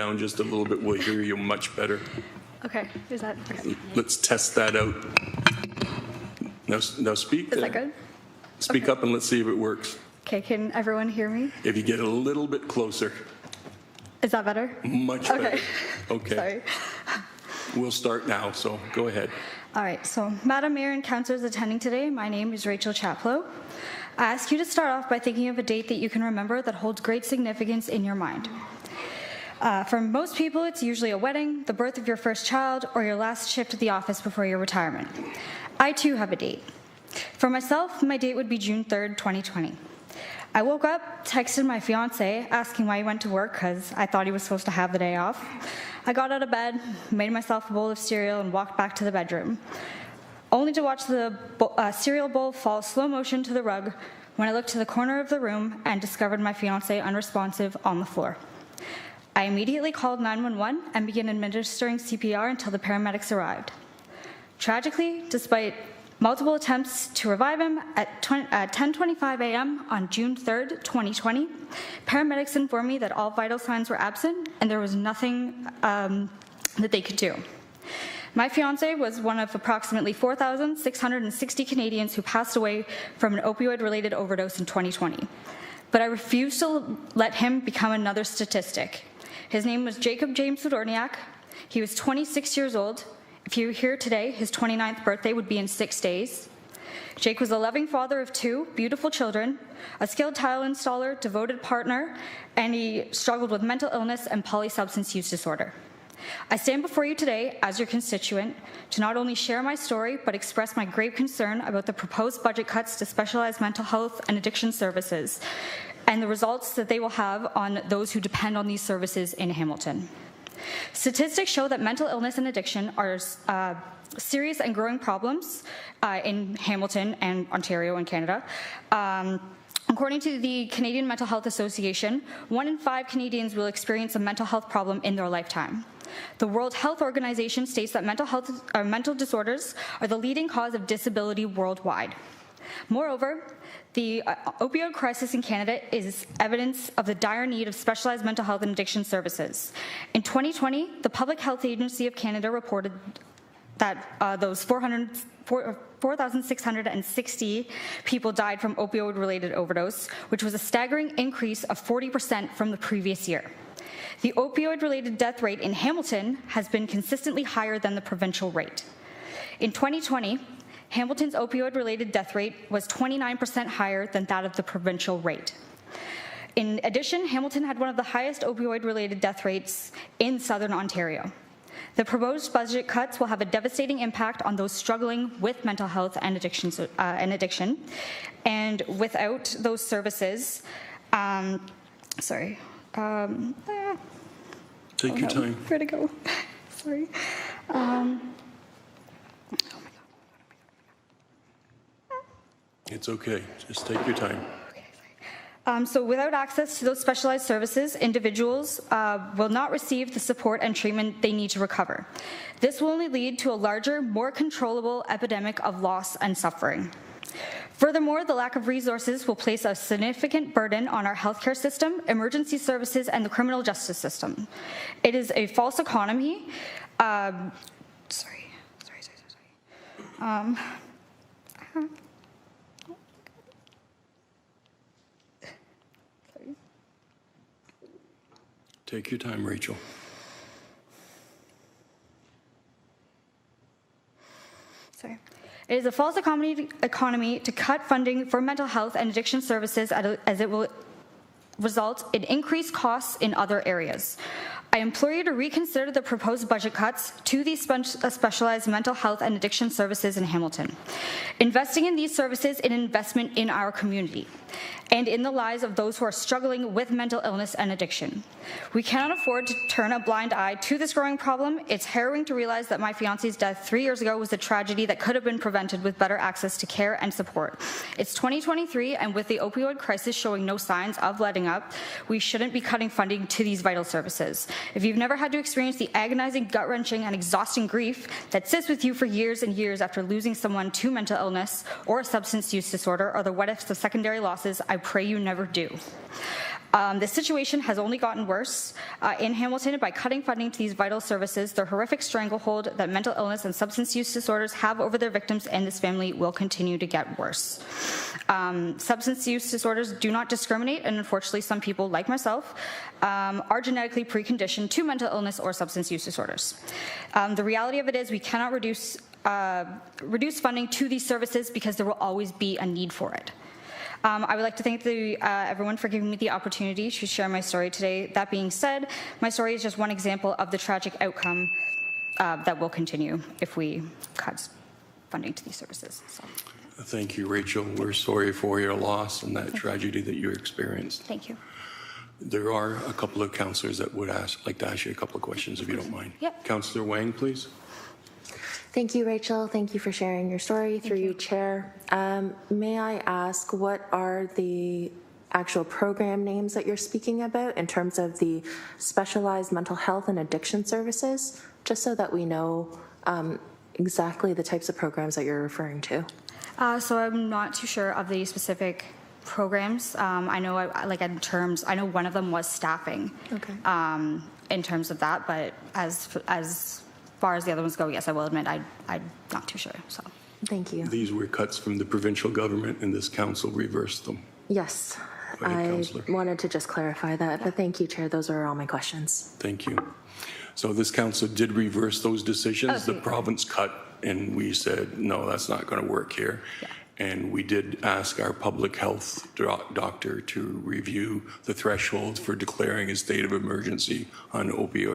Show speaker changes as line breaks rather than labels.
Down just a little bit, we'll hear you much better.
Okay, is that okay?
Let's test that out. Now speak.
Is that good?
Speak
okay.
up and let's see if it works.
Okay, can everyone hear me?
If you get a little bit closer.
Is that better?
Much better.
Okay.
Okay.
Sorry.
We'll start now, so go ahead.
All right, so Madam Mayor and councillors attending today, my name is Rachel Chaplow. I ask you to start off by thinking of a date that you can remember that holds great significance in your mind. For most people, it's usually a wedding, the birth of your first child, or your last shift at the office before your retirement. I too have a date. For myself, my date would be June 3rd, 2020. I woke up, texted my fiance, asking why he went to work because I thought he was supposed to have the day off. I got out of bed, made myself a bowl of cereal, and walked back to the bedroom, only to watch the cereal bowl fall slow motion to the rug when I looked to the corner of the room and discovered my fiance unresponsive on the floor. I immediately called 911 and began administering CPR until the paramedics arrived. Tragically, despite multiple attempts to revive him, at 10:25 a.m. on June 3rd, 2020, paramedics informed me that all vital signs were absent and there was nothing that they could do. My fiancé was one of approximately 4,660 Canadians who passed away from an opioid-related overdose in 2020. But I refused to let him become another statistic. His name was Jacob James Sidorniak. He was 26 years old. If you were here today, his 29th birthday would be in 6 days. Jake was a loving father of 2 beautiful children, a skilled tile installer, devoted partner, and he struggled with mental illness and polysubstance use disorder. I stand before you today as your constituent to not only share my story, but express my grave concern about the proposed budget cuts to specialized mental health and addiction services and the results that they will have on those who depend on these services in Hamilton. Statistics show that mental illness and addiction are serious and growing problems in Hamilton and Ontario and Canada. According to the Canadian Mental Health Association, 1 in 5 Canadians will experience a mental health problem in their lifetime. The World Health Organization states that mental disorders are the leading cause of disability worldwide. Moreover, the opioid crisis in Canada is evidence of the dire need of specialized mental health and addiction services. In 2020, the Public Health Agency of Canada reported that those 4,660 people died from opioid-related overdose, which was a staggering increase of 40% from the previous year. The opioid-related death rate in Hamilton has been consistently higher than the provincial rate. In 2020, Hamilton's opioid-related death rate was 29% higher than that of the provincial rate. In addition, Hamilton had one of the highest opioid-related death rates in Southern Ontario. The proposed budget cuts will have a devastating impact on those struggling with mental health and addiction. And without those services, take
your time.
Where to go? Sorry.
It's okay. Just take your time.
So without access to those specialized services, individuals will not receive the support and treatment they need to recover. This will only lead to a larger, more controllable epidemic of loss and suffering. Furthermore, the lack of resources will place a significant burden on our healthcare system, emergency services, and the criminal justice system. It is a false economy.
Take your time, Rachel.
Sorry. It is a false economy to cut funding for mental health and addiction services as it will result in increased costs in other areas. I implore you to reconsider the proposed budget cuts to these specialized mental health and addiction services in Hamilton. Investing in these services is an investment in our community and in the lives of those who are struggling with mental illness and addiction. We cannot afford to turn a blind eye to this growing problem. It's harrowing to realize that my fiance's death 3 years ago was a tragedy that could have been prevented with better access to care and support. It's 2023, and with the opioid crisis showing no signs of letting up, we shouldn't be cutting funding to these vital services. If you've never had to experience the agonizing, gut-wrenching, and exhausting grief that sits with you for years and years after losing someone to mental illness or a substance use disorder, or the what-ifs of secondary losses, I pray you never do. This situation has only gotten worse in Hamilton by cutting funding to these vital services. The horrific stranglehold that mental illness and substance use disorders have over their victims and this family will continue to get worse. Substance use disorders do not discriminate, and unfortunately some people, like myself, are genetically preconditioned to mental illness or substance use disorders. The reality of it is we cannot reduce funding to these services because there will always be a need for it. I would like to thank everyone for giving me the opportunity to share my story today. That being said, my story is just one example of the tragic outcome that will continue if we cut funding to these services. So.
Thank you, Rachel. We're sorry for your loss and that tragedy that you experienced.
Thank you.
There are a couple of councillors that would like to ask you a couple of questions, if you don't mind.
Yep.
Councillor Wang, please.
Thank you, Rachel. Thank you for sharing your story through you, Chair. May I ask, what are the actual program names that you're speaking about in terms of the specialized mental health and addiction services, just so that we know exactly the types of programs that you're referring to?
So I'm not too sure of the specific programs. I know, I know one of them was staffing.
Okay.
In terms of that, but as far as the other ones go, yes, I will admit I'm not too sure. So.
Thank you.
These were cuts from the provincial government, and this council reversed them.
Yes.
Go ahead,
I
Councillor.
wanted to just clarify that, but thank you, Chair. Those are all my questions.
Thank you. So this council did reverse those decisions.
Okay.
The province cut, and we said, no, that's not going to work here.
Yeah.
And we did ask our public health doctor to review the threshold for declaring a state of emergency on opioids.